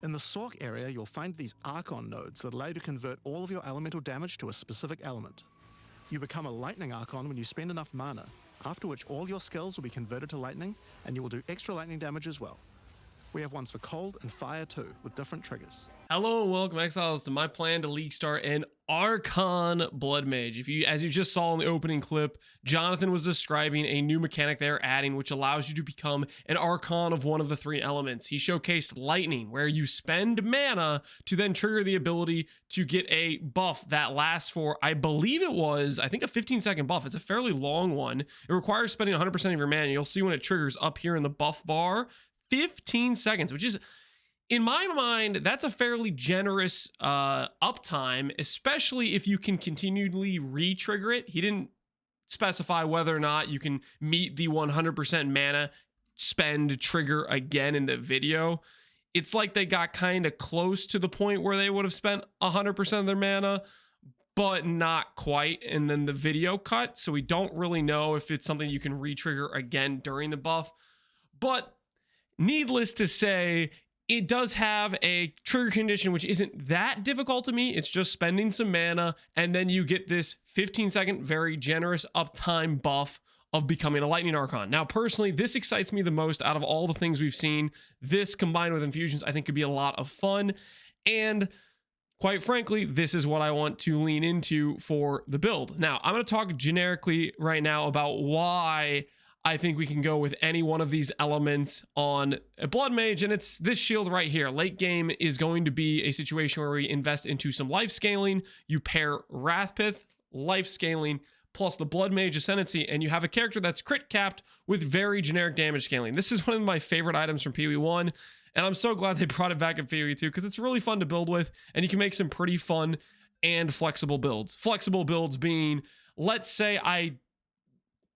In the Sork area, you'll find these Archon nodes that allow you to convert all of your elemental damage to a specific element. You become a lightning Archon when you spend enough mana, after which all your skills will be converted to lightning, and you will do extra lightning damage as well. We have ones for cold and fire too, with different triggers. Hello and welcome, Exiles, to my plan to Leaguestarter an Archon Blood Mage. As you just saw in the opening clip, Jonathan was describing a new mechanic they're adding, which allows you to become an Archon of one of the three elements. He showcased Lightning, where you spend mana to then trigger the ability to get a buff that lasts for, I believe it was, I think a 15-second buff. It's a fairly long one. It requires spending 100% of your mana. You'll see when it triggers up here in the buff bar, 15 seconds, which is, in my mind, that's a fairly generous uptime, especially if you can continually re-trigger it. He didn't specify whether or not you can meet the 100% mana spend trigger again in the video. It's like they got kind of close to the point where they would have spent 100% of their mana, but not quite, and then the video cut, so we don't really know if it's something you can re-trigger again during the buff. But needless to say, it does have a trigger condition which isn't that difficult to meet. It's just spending some mana, and then you get this 15-second, very generous uptime buff of becoming a Lightning Archon. Now, personally, this excites me the most out of all the things we've seen. This, combined with infusions, I think could be a lot of fun, and quite frankly, this is what I want to lean into for the build. Now, I'm going to talk generically right now about why I think we can go with any one of these elements on a Blood Mage, and it's this shield right here. Late game is going to be a situation where we invest into some life scaling. You pair Wrathpith, life scaling, plus the Blood Mage Ascendancy, and you have a character that's crit capped with very generic damage scaling. This is one of my favorite items from PoE 1, and I'm so glad they brought it back in PoE 2 because it's really fun to build with, and you can make some pretty fun and flexible builds. Flexible builds being, let's say I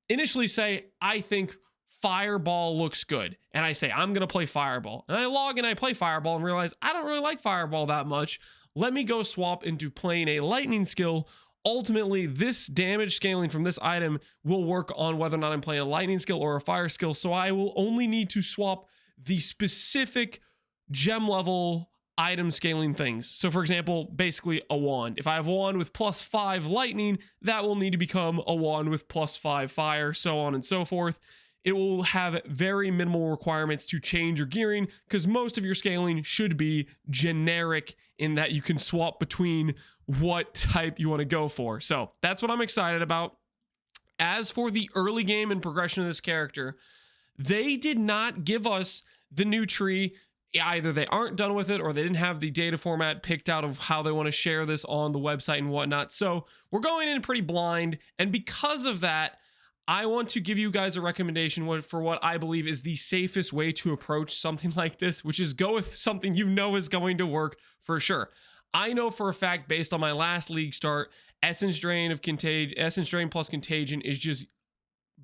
initially say, I think Fireball looks good. And I say, I'm going to play Fireball. And I log and I play Fireball and realize I don't really like Fireball that much. Let me go swap into playing a Lightning skill. Ultimately, this damage scaling from this item will work on whether or not I'm playing a Lightning skill or a Fire skill. So I will only need to swap the specific gem level item scaling things. So for example, basically a wand. If I have a wand with +5 lightning, that will need to become a wand with +5 fire, so on and so forth. It will have very minimal requirements to change your gearing because most of your scaling should be generic in that you can swap between what type you want to go for. So that's what I'm excited about. As for the early game and progression of this character, they did not give us the new tree. Either they aren't done with it or they didn't have the data format picked out of how they want to share this on the website and whatnot. So we're going in pretty blind. And because of that, I want to give you guys a recommendation for what I believe is the safest way to approach something like this, which is go with something you know is going to work for sure. I know for a fact, based on my last league start, Essence Drain plus Contagion is just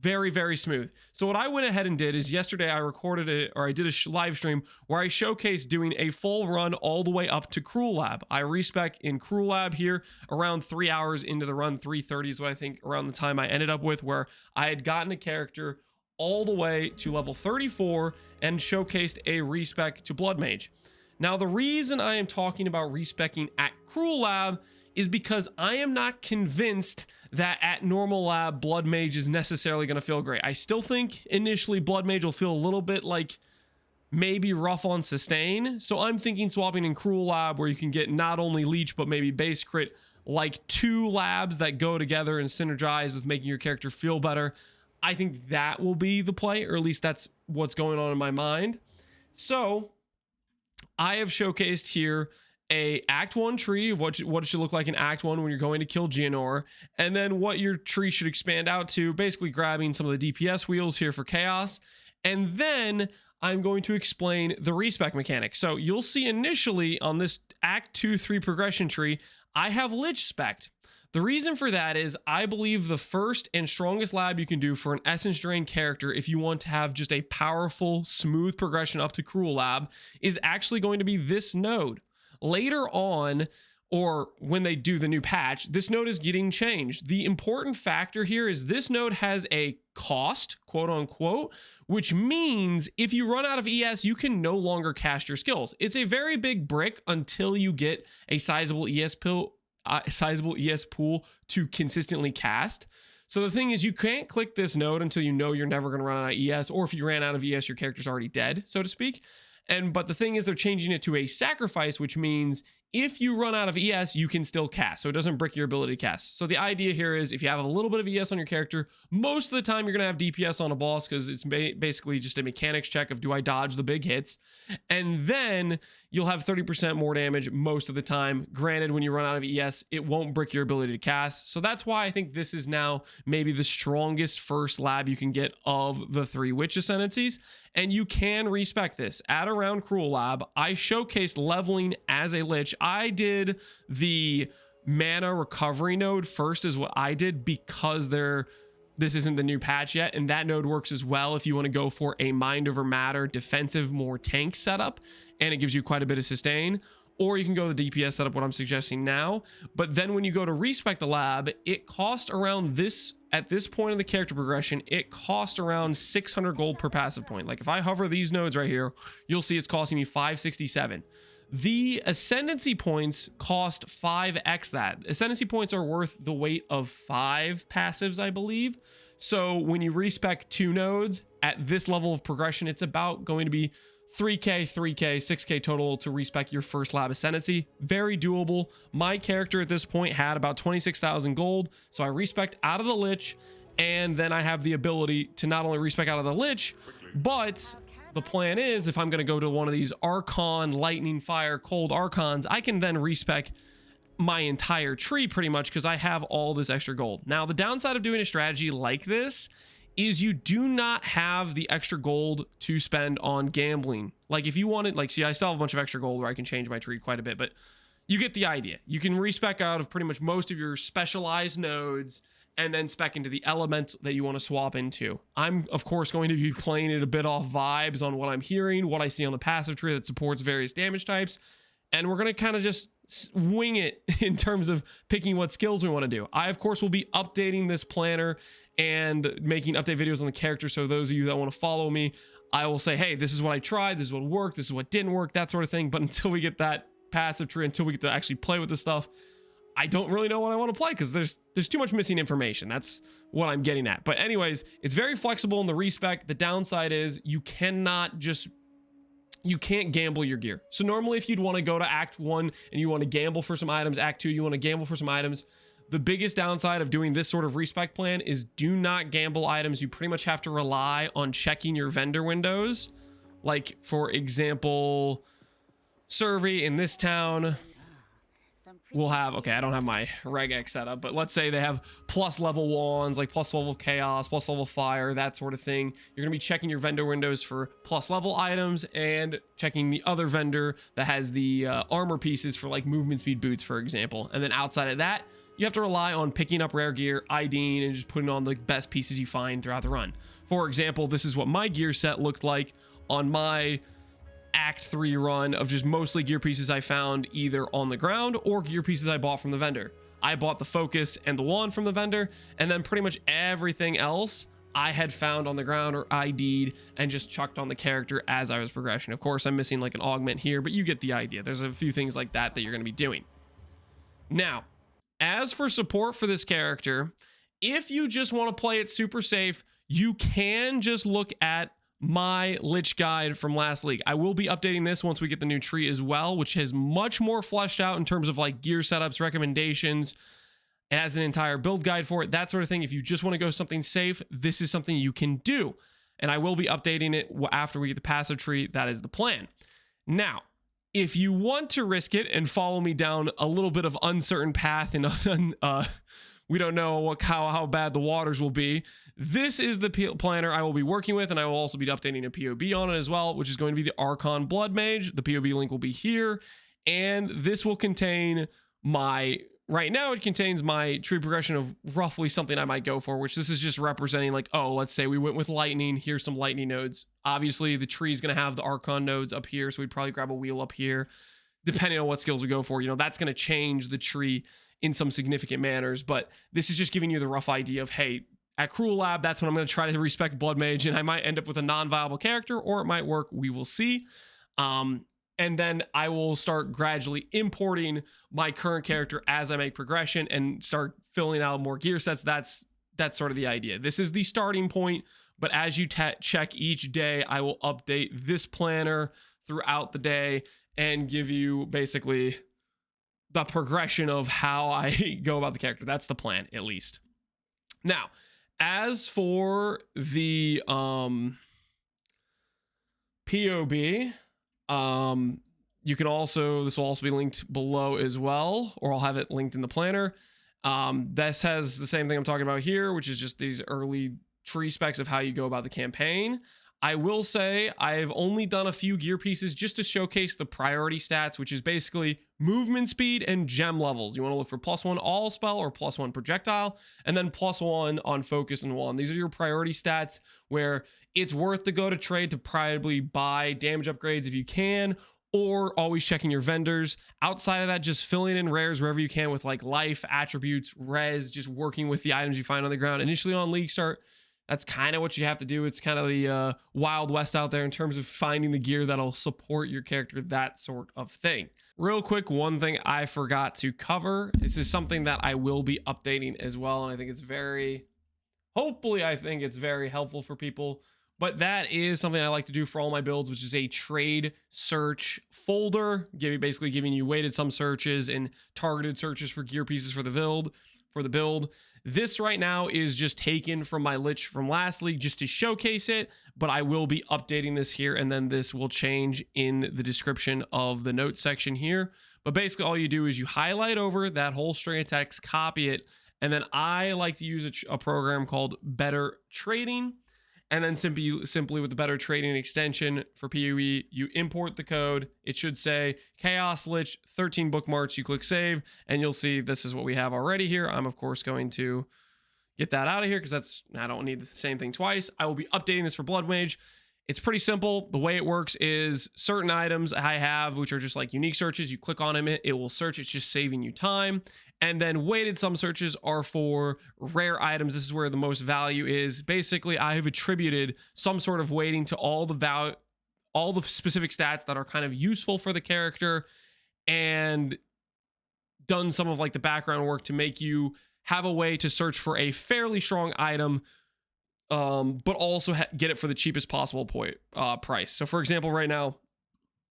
very, very smooth. So what I went ahead and did is yesterday I recorded it, or I did a live stream where I showcased doing a full run all the way up to Cruel Lab. I respec in Cruel Lab here around 3 hours into the run, 3:30 is what I think around the time I ended up with, where I had gotten a character all the way to level 34 and showcased a respec to Blood Mage. Now the reason I am talking about respecing at Cruel Lab is because I am not convinced that at normal lab, Blood Mage is necessarily going to feel great. I still think initially Blood Mage will feel a little bit like maybe rough on sustain. So I'm thinking swapping in Cruel Lab where you can get not only Leech, but maybe base crit, like 2 labs that go together and synergize with making your character feel better. I think that will be the play, or at least that's what's going on in my mind. So I have showcased here a Act 1 tree of what it should look like in Act 1 when you're going to kill Geonor, and then what your tree should expand out to, basically grabbing some of the DPS wheels here for Chaos, and then I'm going to explain the respec mechanic. So you'll see initially on this Act 2-3 progression tree, I have Lich spec'd. The reason for that is I believe the first and strongest lab you can do for an Essence Drain character if you want to have just a powerful, smooth progression up to Cruel Lab is actually going to be this node. Later on, or when they do the new patch, this node is getting changed. The important factor here is this node has a cost, quote unquote, which means if you run out of ES, you can no longer cast your skills. It's a very big brick until you get a sizable ES pool to consistently cast. So the thing is, you can't click this node until you know you're never going to run out of ES, or if you ran out of ES, your character's already dead, so to speak. But the thing is, they're changing it to a sacrifice, which means if you run out of ES, you can still cast. So it doesn't brick your ability to cast. So the idea here is if you have a little bit of ES on your character, most of the time you're going to have DPS on a boss because it's basically just a mechanics check of do I dodge the big hits? And then you'll have 30% more damage most of the time. Granted, when you run out of ES, it won't brick your ability to cast. So that's why I think this is now maybe the strongest first lab you can get of the 3 Witch Ascendancies. And you can respec this. At Around Cruel Lab, I showcased leveling as a Lich. I did the mana recovery node first is what I did because this isn't the new patch yet, and that node works as well if you want to go for a mind over matter defensive more tank setup, and it gives you quite a bit of sustain. Or you can go the DPS setup, what I'm suggesting now. But then when you go to respec the lab, it costs around this, at this point in the character progression, it costs around 600 gold per passive point. Like if I hover these nodes right here, you'll see it's costing me 567. The ascendancy points cost 5x that. Ascendancy points are worth the weight of 5 passives, I believe. So when you respec 2 nodes at this level of progression, it's about going to be 3k, 3k, 6k total to respec your first lab ascendancy. Very doable. My character at this point had about 26,000 gold, so I respec out of the Lich, and then I have the ability to not only respec out of the Lich, but the plan is if I'm going to go to one of these Archon, Lightning, Fire, Cold Archons, I can then respec my entire tree pretty much because I have all this extra gold. Now, the downside of doing a strategy like this is you do not have the extra gold to spend on gambling. Like if you wanted, like, see, I still have a bunch of extra gold where I can change my tree quite a bit, but you get the idea. You can respec out of pretty much most of your specialized nodes and then spec into the element that you want to swap into. I'm, of course, going to be playing it a bit off vibes on what I'm hearing, what I see on the passive tree that supports various damage types, and we're going to kind of just wing it in terms of picking what skills we want to do. I, of course, will be updating this planner and making update videos on the character, so those of you that want to follow me, I will say, hey, this is what I tried, this is what worked, this is what didn't work, that sort of thing. But until we get that passive tree, until we get to actually play with this stuff, I don't really know what I want to play because there's too much missing information. That's what I'm getting at. But anyways, it's very flexible in the respec. The downside is you can't gamble your gear. So normally if you'd want to go to Act 1 and you want to gamble for some items, Act 2 you want to gamble for some items, the biggest downside of doing this sort of respec plan is do not gamble items. You pretty much have to rely on checking your vendor windows. Like, for example, Survey in this town will have, okay, I don't have my regex set up, but let's say they have plus level wands, like plus level chaos, plus level fire, that sort of thing. You're going to be checking your vendor windows for plus level items and checking the other vendor that has the armor pieces for like movement speed boots, for example. And then outside of that, you have to rely on picking up rare gear, IDing, and just putting on the best pieces you find throughout the run. For example, this is what my gear set looked like on my Act 3 run of just mostly gear pieces I found either on the ground or gear pieces I bought from the vendor. I bought the focus and the wand from the vendor, and then pretty much everything else I had found on the ground or ID'd and just chucked on the character as I was progressing. Of course, I'm missing like an augment here, but you get the idea. There's a few things like that you're going to be doing. Now, as for support for this character, if you just want to play it super safe, you can just look at my Lich guide from last league. I will be updating this once we get the new tree as well, which is much more fleshed out in terms of like gear setups, recommendations. It has an entire build guide for it, that sort of thing. If you just want to go something safe, this is something you can do. And I will be updating it after we get the passive tree. That is the plan. Now, if you want to risk it and follow me down a little bit of uncertain path and we don't know how bad the waters will be, this is the planner I will be working with, and I will also be updating a POB on it as well, which is going to be the Archon Blood Mage. The POB link will be here, and this will contain my, right now it contains my tree progression of roughly something I might go for, which this is just representing like, oh, let's say we went with lightning, here's some lightning nodes. Obviously the tree is going to have the Archon nodes up here, so we'd probably grab a wheel up here. depending on what skills we go for. You know, that's going to change the tree in some significant manners, but this is just giving you the rough idea of, hey, at Cruel Lab, that's when I'm going to try to respec Blood Mage, and I might end up with a non-viable character, or it might work. We will see. And then I will start gradually importing my current character as I make progression and start filling out more gear sets. That's sort of the idea. This is the starting point, but as you check each day, I will update this planner throughout the day and give you basically the progression of how I go about the character. That's the plan, at least. Now, as for the POB, you can also, this will also be linked below as well, or I'll have it linked in the planner. This has the same thing I'm talking about here, which is just these early tree specs of how you go about the campaign. I will say I've only done a few gear pieces just to showcase the priority stats, which is basically movement speed and gem levels. You want to look for +1 all spell or +1 projectile, and then +1 on focus and wand. These are your priority stats where it's worth to go to trade to probably buy damage upgrades if you can, or always checking your vendors. Outside of that, just filling in rares wherever you can with like life, attributes, res, just working with the items you find on the ground. Initially on League Start, that's kind of what you have to do. It's kind of the Wild West out there in terms of finding the gear that'll support your character, that sort of thing. Real quick, one thing I forgot to cover. This is something that I will be updating as well, and I think it's hopefully I think it's very helpful for people. But that is something I like to do for all my builds, which is a trade search folder, basically giving you weighted sum searches and targeted searches for gear pieces for the build. This right now is just taken from my Lich from last league just to showcase it, but I will be updating this here, and then this will change in the description of the notes section here. But basically all you do is you highlight over that whole string of text, copy it, and then I like to use a program called Better Trading. And then simply with the Better Trading extension for PoE, you import the code. It should say Chaos Lich 13 bookmarks. You click save, and you'll see this is what we have already here. I'm, of course, going to get that out of here because I don't need the same thing twice. I will be updating this for Blood Mage. It's pretty simple. The way it works is certain items I have, which are just like unique searches. You click on them, it will search. It's just saving you time. And then weighted sum searches are for rare items. This is where the most value is. Basically, I have attributed some sort of weighting to all the specific stats that are kind of useful for the character, and done some of like the background work to make you have a way to search for a fairly strong item, but also get it for the cheapest possible price. So for example, right now,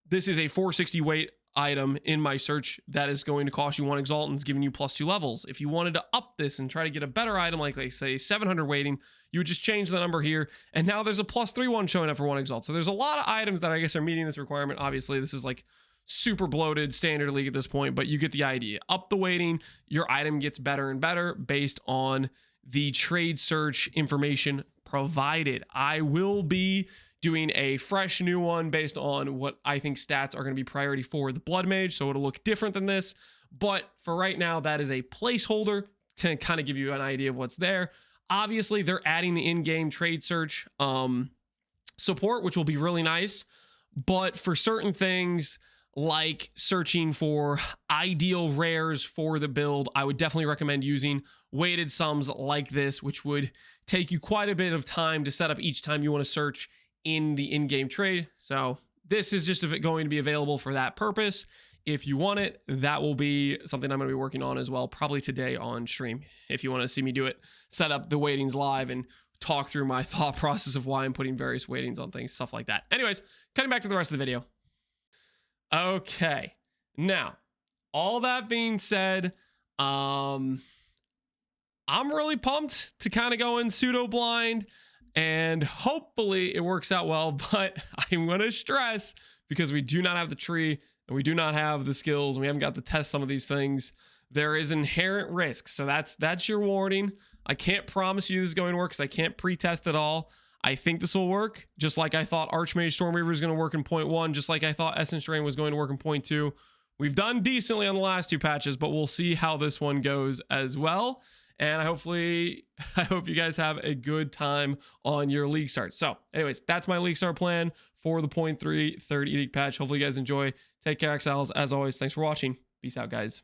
this is a 460 weight item in my search that is going to cost you 1 exalt and is giving you +2 levels. If you wanted to up this and try to get a better item, like they say 700 weighting, you would just change the number here, and now there's a +3 one showing up for 1 exalt. So there's a lot of items that I guess are meeting this requirement. Obviously this is like super bloated standard league at this point, but you get the idea. Up the weighting, your item gets better and better based on the trade search information provided. I will be doing a fresh new one based on what I think stats are going to be priority for the Blood Mage, so it'll look different than this. But for right now, that is a placeholder to kind of give you an idea of what's there. Obviously, they're adding the in-game trade search support, which will be really nice. But for certain things, like searching for ideal rares for the build, I would definitely recommend using weighted sums like this, which would take you quite a bit of time to set up each time you want to search in the in-game trade. So this is just going to be available for that purpose. If you want it, that will be something I'm going to be working on as well, probably today on stream. If you want to see me do it, set up the weightings live and talk through my thought process of why I'm putting various weightings on things, stuff like that. Anyways, cutting back to the rest of the video. Okay, now, all that being said, I'm really pumped to kind of go in pseudo blind, and hopefully it works out well, but I'm going to stress, because we do not have the tree and we do not have the skills and we haven't got to test some of these things, there is inherent risk. So that's your warning. I can't promise you this is going to work because I can't pre-test it all. I think this will work, just like I thought Archmage Stormreaver is going to work in 0.1, just like I thought Essence Drain was going to work in 0.2. We've done decently on the last 2 patches, but we'll see how this one goes as well. And I hope you guys have a good time on your league start. So anyways, that's my league start plan for the 0.3 third edict patch. Hopefully you guys enjoy. Take care, Exiles. As always, thanks for watching. Peace out, guys.